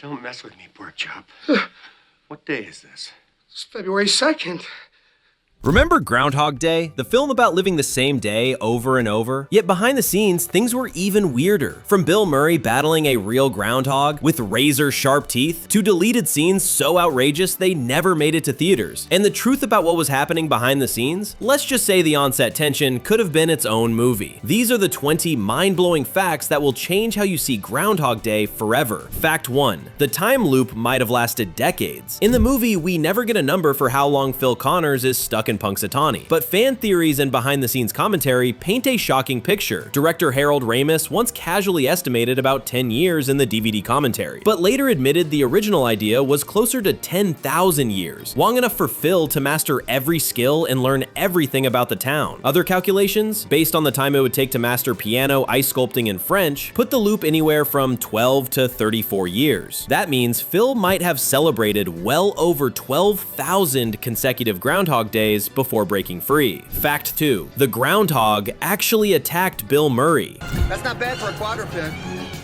Don't mess with me, pork chop. What day is this? It's February 2nd. Remember Groundhog Day, the film about living the same day over and over? Yet behind the scenes, things were even weirder. From Bill Murray battling a real groundhog with razor-sharp teeth, to deleted scenes so outrageous they never made it to theaters. And the truth about what was happening behind the scenes? Let's just say the on-set tension could have been its own movie. These are the 20 mind-blowing facts that will change how you see Groundhog Day forever. Fact 1. The time loop might have lasted decades. In the movie, we never get a number for how long Phil Connors is stuck in Punxsutawney, but fan theories and behind-the-scenes commentary paint a shocking picture. Director Harold Ramis once casually estimated about 10 years in the DVD commentary, but later admitted the original idea was closer to 10,000 years, long enough for Phil to master every skill and learn everything about the town. Other calculations, based on the time it would take to master piano, ice sculpting, and French, put the loop anywhere from 12 to 34 years. That means Phil might have celebrated well over 12,000 consecutive Groundhog Days before breaking free. Fact 2. The groundhog actually attacked Bill Murray. That's not bad for a quadruped.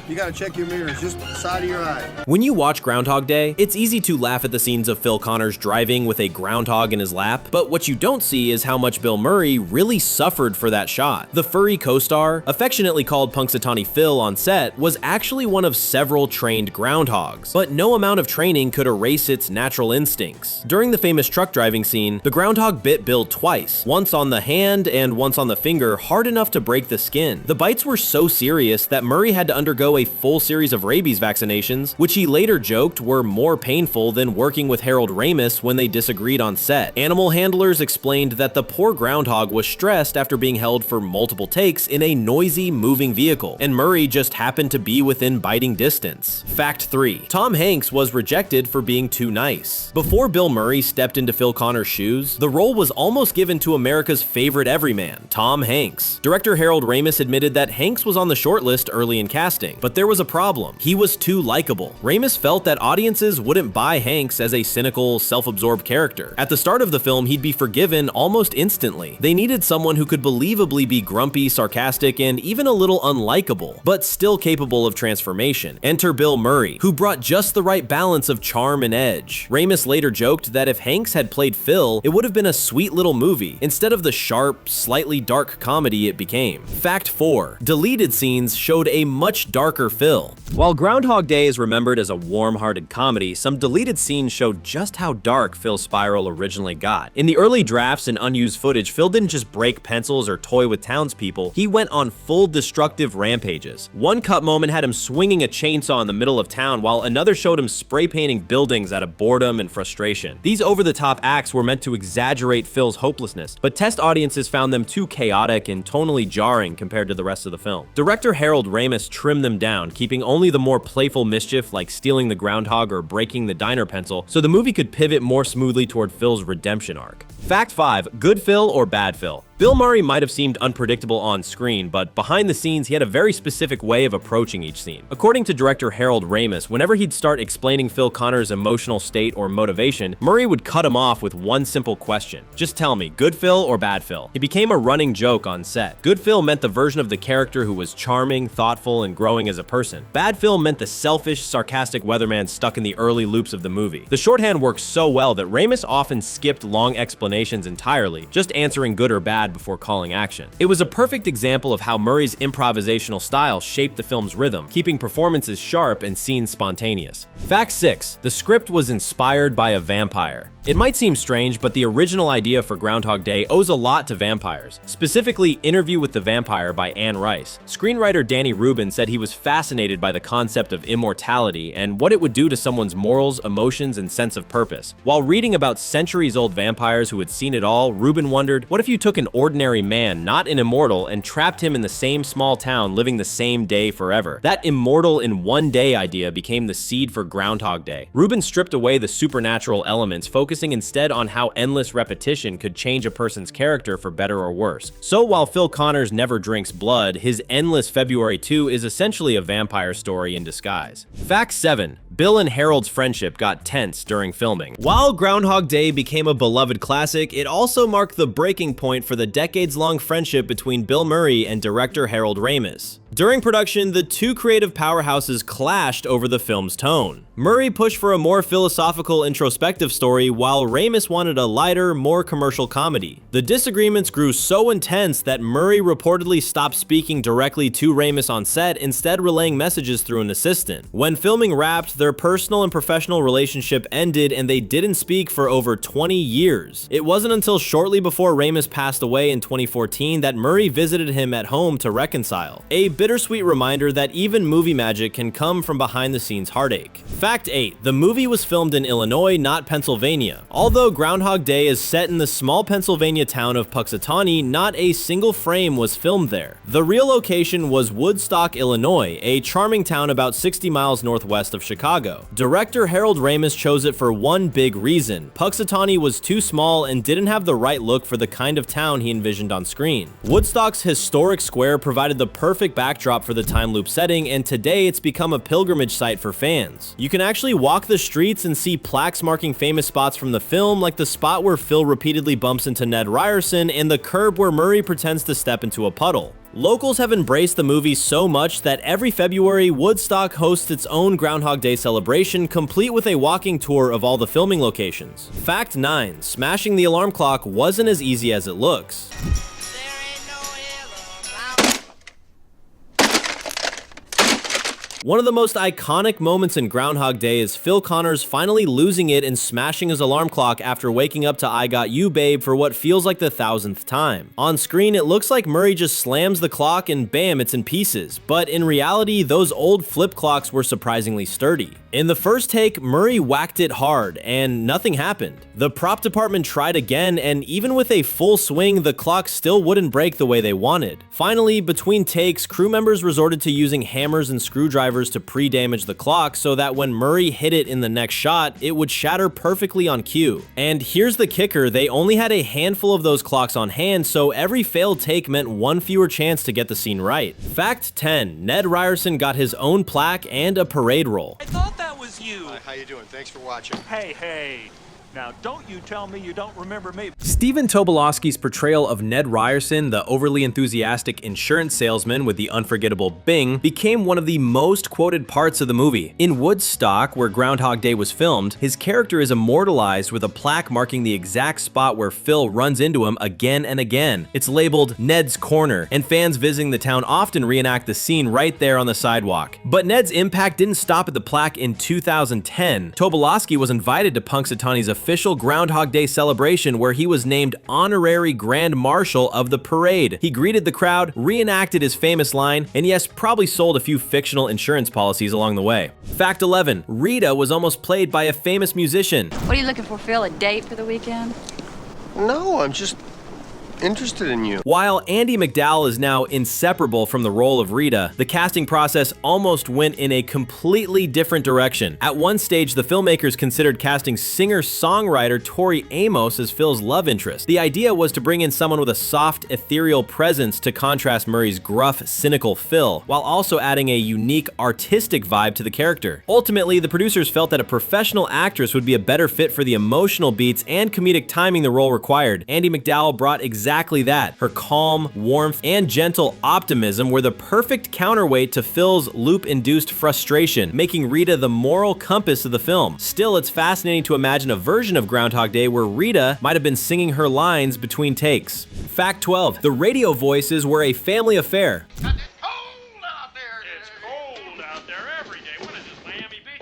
You gotta check your mirrors, just the side of your eye. When you watch Groundhog Day, it's easy to laugh at the scenes of Phil Connors driving with a groundhog in his lap, but what you don't see is how much Bill Murray really suffered for that shot. The furry co-star, affectionately called Punxsutawney Phil on set, was actually one of several trained groundhogs, but no amount of training could erase its natural instincts. During the famous truck driving scene, the groundhog bit Bill twice, once on the hand and once on the finger, hard enough to break the skin. The bites were so serious that Murray had to undergo a full series of rabies vaccinations, which he later joked were more painful than working with Harold Ramis when they disagreed on set. Animal handlers explained that the poor groundhog was stressed after being held for multiple takes in a noisy, moving vehicle, and Murray just happened to be within biting distance. Fact 3. Tom Hanks was rejected for being too nice. Before Bill Murray stepped into Phil Connors' shoes, the role was almost given to America's favorite everyman, Tom Hanks. Director Harold Ramis admitted that Hanks was on the shortlist early in casting, but there was a problem. He was too likable. Ramis felt that audiences wouldn't buy Hanks as a cynical, self-absorbed character. At the start of the film, he'd be forgiven almost instantly. They needed someone who could believably be grumpy, sarcastic, and even a little unlikable, but still capable of transformation. Enter Bill Murray, who brought just the right balance of charm and edge. Ramis later joked that if Hanks had played Phil, it would have been a sweet little movie, instead of the sharp, slightly dark comedy it became. Fact 4. Deleted scenes showed a much darker Phil. While Groundhog Day is remembered as a warm-hearted comedy, some deleted scenes showed just how dark Phil's spiral originally got. In the early drafts and unused footage, Phil didn't just break pencils or toy with townspeople, he went on full destructive rampages. One cut moment had him swinging a chainsaw in the middle of town, while another showed him spray painting buildings out of boredom and frustration. These over-the-top acts were meant to exaggerate Phil's hopelessness, but test audiences found them too chaotic and tonally jarring compared to the rest of the film. Director Harold Ramis trimmed them down, keeping only the more playful mischief like stealing the groundhog or breaking the diner pencil, so the movie could pivot more smoothly toward Phil's redemption arc. Fact 5. Good Phil or bad Phil? Bill Murray might have seemed unpredictable on screen, but behind the scenes he had a very specific way of approaching each scene. According to director Harold Ramis, whenever he'd start explaining Phil Connors' emotional state or motivation, Murray would cut him off with one simple question. Just tell me, good Phil or bad Phil? It became a running joke on set. Good Phil meant the version of the character who was charming, thoughtful, and growing as a person. Bad Phil meant the selfish, sarcastic weatherman stuck in the early loops of the movie. The shorthand worked so well that Ramis often skipped long explanations entirely, just answering good or bad before calling action. It was a perfect example of how Murray's improvisational style shaped the film's rhythm, keeping performances sharp and scenes spontaneous. Fact 6. The script was inspired by a vampire. It might seem strange, but the original idea for Groundhog Day owes a lot to vampires, specifically Interview with the Vampire by Anne Rice. Screenwriter Danny Rubin said he was fascinated by the concept of immortality and what it would do to someone's morals, emotions, and sense of purpose. While reading about centuries-old vampires who had seen it all, Rubin wondered, what if you took an ordinary man, not an immortal, and trapped him in the same small town living the same day forever? That immortal in one day idea became the seed for Groundhog Day. Rubin stripped away the supernatural elements, focusing instead on how endless repetition could change a person's character for better or worse. So while Phil Connors never drinks blood, his endless February 2 is essentially a vampire story in disguise. Fact 7. Bill and Harold's friendship got tense during filming. While Groundhog Day became a beloved classic, it also marked the breaking point for the decades-long friendship between Bill Murray and director Harold Ramis. During production, the two creative powerhouses clashed over the film's tone. Murray pushed for a more philosophical, introspective story, while Ramis wanted a lighter, more commercial comedy. The disagreements grew so intense that Murray reportedly stopped speaking directly to Ramis on set, instead relaying messages through an assistant. When filming wrapped, their personal and professional relationship ended, and they didn't speak for over 20 years. It wasn't until shortly before Ramis passed away in 2014 that Murray visited him at home to reconcile. A bittersweet reminder that even movie magic can come from behind-the-scenes heartache. Fact 8. The movie was filmed in Illinois, not Pennsylvania. Although Groundhog Day is set in the small Pennsylvania town of Puxatawney, not a single frame was filmed there. The real location was Woodstock, Illinois, a charming town about 60 miles northwest of Chicago. Director Harold Ramis chose it for one big reason: Puxatawney was too small and didn't have the right look for the kind of town he envisioned on screen. Woodstock's historic square provided the perfect backdrop for the time loop setting, and today it's become a pilgrimage site for fans. You can actually walk the streets and see plaques marking famous spots from the film, like the spot where Phil repeatedly bumps into Ned Ryerson and the curb where Murray pretends to step into a puddle. Locals have embraced the movie so much that every February, Woodstock hosts its own Groundhog Day celebration, complete with a walking tour of all the filming locations. Fact 9. Smashing the alarm clock wasn't as easy as it looks. One of the most iconic moments in Groundhog Day is Phil Connors finally losing it and smashing his alarm clock after waking up to "I Got You, Babe" for what feels like the 1000th time. On screen, it looks like Murray just slams the clock and bam, it's in pieces, but in reality, those old flip clocks were surprisingly sturdy. In the first take, Murray whacked it hard, and nothing happened. The prop department tried again, and even with a full swing, the clock still wouldn't break the way they wanted. Finally, between takes, crew members resorted to using hammers and screwdrivers to pre-damage the clock so that when Murray hit it in the next shot, it would shatter perfectly on cue. And here's the kicker: they only had a handful of those clocks on hand, so every failed take meant one fewer chance to get the scene right. Fact 10. Ned Ryerson got his own plaque and a parade roll. I thought that was you. Hi, how you doing? Thanks for watching. Hey. Now, don't you tell me you don't remember me. Stephen Tobolowsky's portrayal of Ned Ryerson, the overly enthusiastic insurance salesman with the unforgettable Bing, became one of the most quoted parts of the movie. In Woodstock, where Groundhog Day was filmed, his character is immortalized with a plaque marking the exact spot where Phil runs into him again and again. It's labeled Ned's Corner, and fans visiting the town often reenact the scene right there on the sidewalk. But Ned's impact didn't stop at the plaque. In 2010, Tobolowsky was invited to Punxsutawney's official Groundhog Day celebration, where he was named honorary Grand Marshal of the parade. He greeted the crowd, reenacted his famous line, and yes, probably sold a few fictional insurance policies along the way. Fact 11. Rita was almost played by a famous musician. What are you looking for, Phil? A date for the weekend? No, I'm just interested in you. While Andie MacDowell is now inseparable from the role of Rita, the casting process almost went in a completely different direction. At one stage, the filmmakers considered casting singer-songwriter Tori Amos as Phil's love interest. The idea was to bring in someone with a soft, ethereal presence to contrast Murray's gruff, cynical Phil, while also adding a unique, artistic vibe to the character. Ultimately, the producers felt that a professional actress would be a better fit for the emotional beats and comedic timing the role required. Andie MacDowell brought exactly that. Her calm, warmth, and gentle optimism were the perfect counterweight to Phil's loop-induced frustration, making Rita the moral compass of the film. Still, it's fascinating to imagine a version of Groundhog Day where Rita might have been singing her lines between takes. Fact 12. The radio voices were a family affair.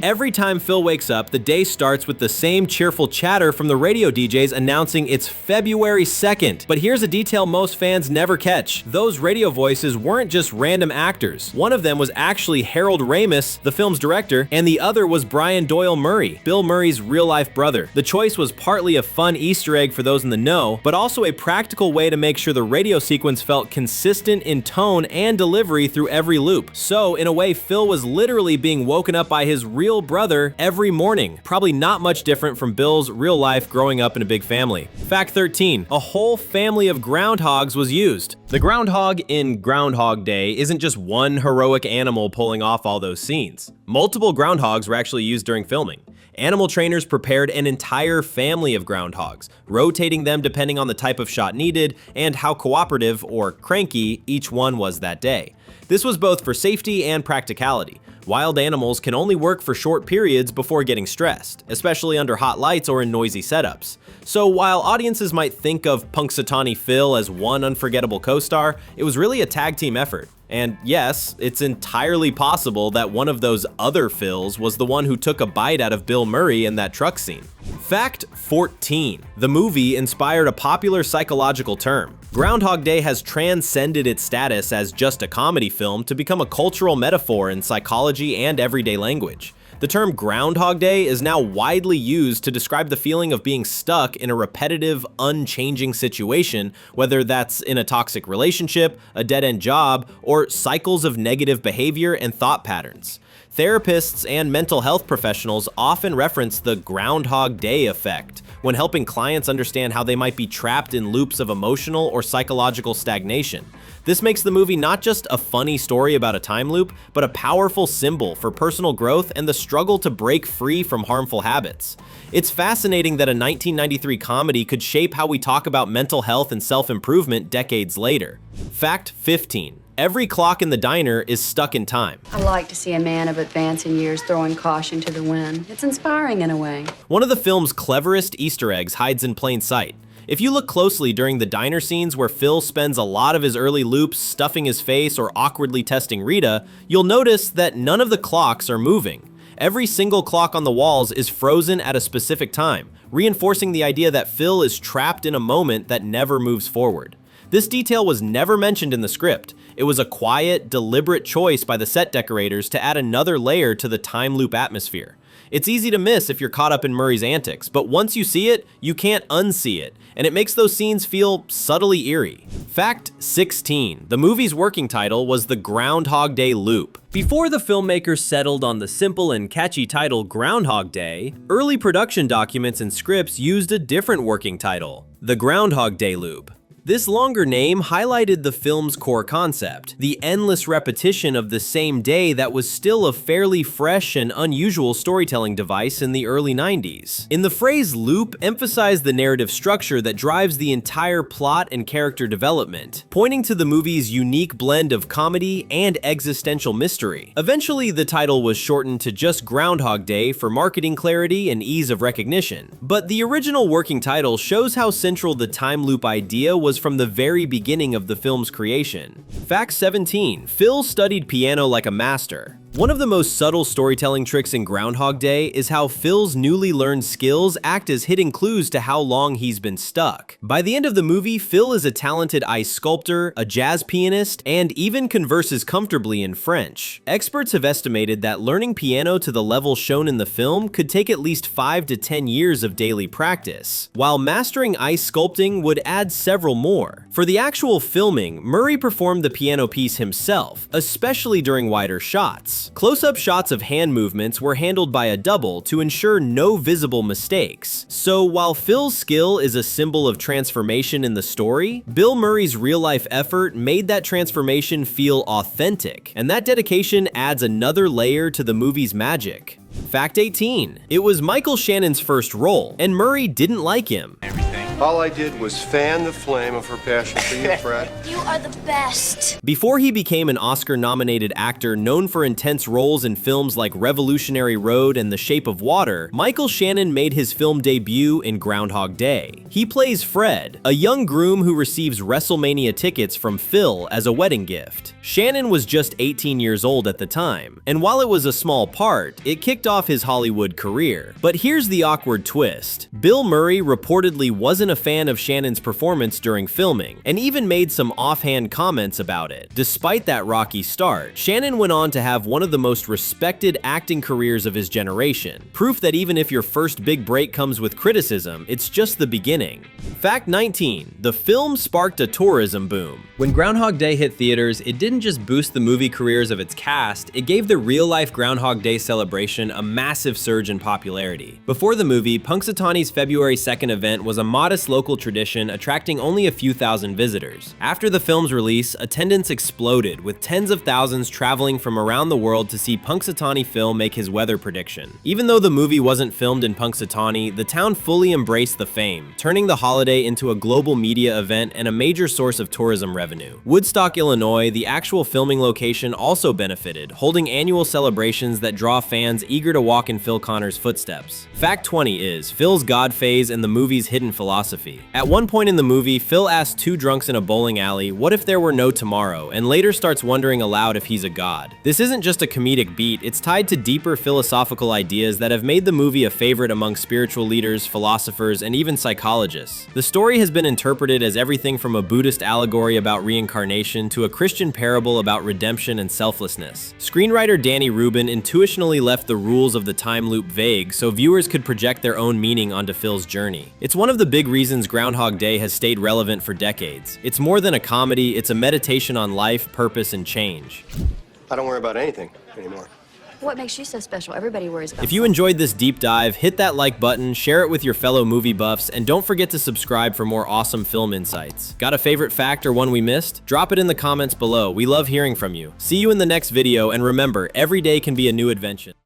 Every time Phil wakes up, the day starts with the same cheerful chatter from the radio DJs announcing it's February 2nd. But here's a detail most fans never catch. Those radio voices weren't just random actors. One of them was actually Harold Ramis, the film's director, and the other was Brian Doyle Murray, Bill Murray's real-life brother. The choice was partly a fun Easter egg for those in the know, but also a practical way to make sure the radio sequence felt consistent in tone and delivery through every loop. So, in a way, Phil was literally being woken up by his real brother every morning. Probably not much different from Bill's real life growing up in a big family. Fact 13. A whole family of groundhogs was used. The groundhog in Groundhog Day isn't just one heroic animal pulling off all those scenes. Multiple groundhogs were actually used during filming. Animal trainers prepared an entire family of groundhogs, rotating them depending on the type of shot needed and how cooperative or cranky each one was that day. This was both for safety and practicality. Wild animals can only work for short periods before getting stressed, especially under hot lights or in noisy setups. So while audiences might think of Punxsutawney Phil as one unforgettable co-star, it was really a tag team effort. And yes, it's entirely possible that one of those other Phils was the one who took a bite out of Bill Murray in that truck scene. Fact 14. The movie inspired a popular psychological term. Groundhog Day has transcended its status as just a comedy film to become a cultural metaphor in psychology and everyday language. The term Groundhog Day is now widely used to describe the feeling of being stuck in a repetitive, unchanging situation, whether that's in a toxic relationship, a dead-end job, or cycles of negative behavior and thought patterns. Therapists and mental health professionals often reference the Groundhog Day effect when helping clients understand how they might be trapped in loops of emotional or psychological stagnation. This makes the movie not just a funny story about a time loop, but a powerful symbol for personal growth and the struggle to break free from harmful habits. It's fascinating that a 1993 comedy could shape how we talk about mental health and self-improvement decades later. Fact 15. Every clock in the diner is stuck in time. I like to see a man of advancing years throwing caution to the wind. It's inspiring in a way. One of the film's cleverest Easter eggs hides in plain sight. If you look closely during the diner scenes where Phil spends a lot of his early loops stuffing his face or awkwardly testing Rita, you'll notice that none of the clocks are moving. Every single clock on the walls is frozen at a specific time, reinforcing the idea that Phil is trapped in a moment that never moves forward. This detail was never mentioned in the script. It was a quiet, deliberate choice by the set decorators to add another layer to the time loop atmosphere. It's easy to miss if you're caught up in Murray's antics, but once you see it, you can't unsee it, and it makes those scenes feel subtly eerie. Fact 16. The movie's working title was the Groundhog Day Loop. Before the filmmakers settled on the simple and catchy title Groundhog Day, early production documents and scripts used a different working title, the Groundhog Day Loop. This longer name highlighted the film's core concept, the endless repetition of the same day that was still a fairly fresh and unusual storytelling device in the early 90s. In the phrase loop emphasized the narrative structure that drives the entire plot and character development, pointing to the movie's unique blend of comedy and existential mystery. Eventually, the title was shortened to just Groundhog Day for marketing clarity and ease of recognition. But the original working title shows how central the time loop idea was from the very beginning of the film's creation. Fact 17. Phil studied piano like a master. One of the most subtle storytelling tricks in Groundhog Day is how Phil's newly learned skills act as hidden clues to how long he's been stuck. By the end of the movie, Phil is a talented ice sculptor, a jazz pianist, and even converses comfortably in French. Experts have estimated that learning piano to the level shown in the film could take at least 5 to 10 years of daily practice, while mastering ice sculpting would add several more. For the actual filming, Murray performed the piano piece himself, especially during wider shots. Close-up shots of hand movements were handled by a double to ensure no visible mistakes. So while Phil's skill is a symbol of transformation in the story, Bill Murray's real-life effort made that transformation feel authentic, and that dedication adds another layer to the movie's magic. Fact 18. It was Michael Shannon's first role, and Murray didn't like him. All I did was fan the flame of her passion for you, Fred. You are the best. Before he became an Oscar-nominated actor known for intense roles in films like Revolutionary Road and The Shape of Water, Michael Shannon made his film debut in Groundhog Day. He plays Fred, a young groom who receives WrestleMania tickets from Phil as a wedding gift. Shannon was just 18 years old at the time, and while it was a small part, it kicked off his Hollywood career. But here's the awkward twist. Bill Murray reportedly wasn't a fan of Shannon's performance during filming, and even made some offhand comments about it. Despite that rocky start, Shannon went on to have one of the most respected acting careers of his generation, proof that even if your first big break comes with criticism, it's just the beginning. Fact 19. The film sparked a tourism boom. When Groundhog Day hit theaters, it didn't just boost the movie careers of its cast, it gave the real-life Groundhog Day celebration a massive surge in popularity. Before the movie, Punxsutawney's February 2nd event was a modest US local tradition, attracting only a few thousand visitors. After the film's release, attendance exploded, with tens of thousands traveling from around the world to see Punxsutawney Phil make his weather prediction. Even though the movie wasn't filmed in Punxsutawney, the town fully embraced the fame, turning the holiday into a global media event and a major source of tourism revenue. Woodstock, Illinois, the actual filming location, also benefited, holding annual celebrations that draw fans eager to walk in Phil Connor's footsteps. Fact 20 is Phil's God phase and the movie's hidden philosophy. At one point in the movie, Phil asks two drunks in a bowling alley, "What if there were no tomorrow?" and later starts wondering aloud if he's a god. This isn't just a comedic beat, it's tied to deeper philosophical ideas that have made the movie a favorite among spiritual leaders, philosophers, and even psychologists. The story has been interpreted as everything from a Buddhist allegory about reincarnation to a Christian parable about redemption and selflessness. Screenwriter Danny Rubin intuitionally left the rules of the time loop vague so viewers could project their own meaning onto Phil's journey. It's one of the big reasons Groundhog Day has stayed relevant for decades. It's more than a comedy, it's a meditation on life, purpose, and change. I don't worry about anything anymore. What makes you so special? Everybody worries about If you enjoyed this deep dive, hit that like button, share it with your fellow movie buffs, and don't forget to subscribe for more awesome film insights. Got a favorite fact or one we missed? Drop it in the comments below. We love hearing from you. See you in the next video, and remember, every day can be a new adventure.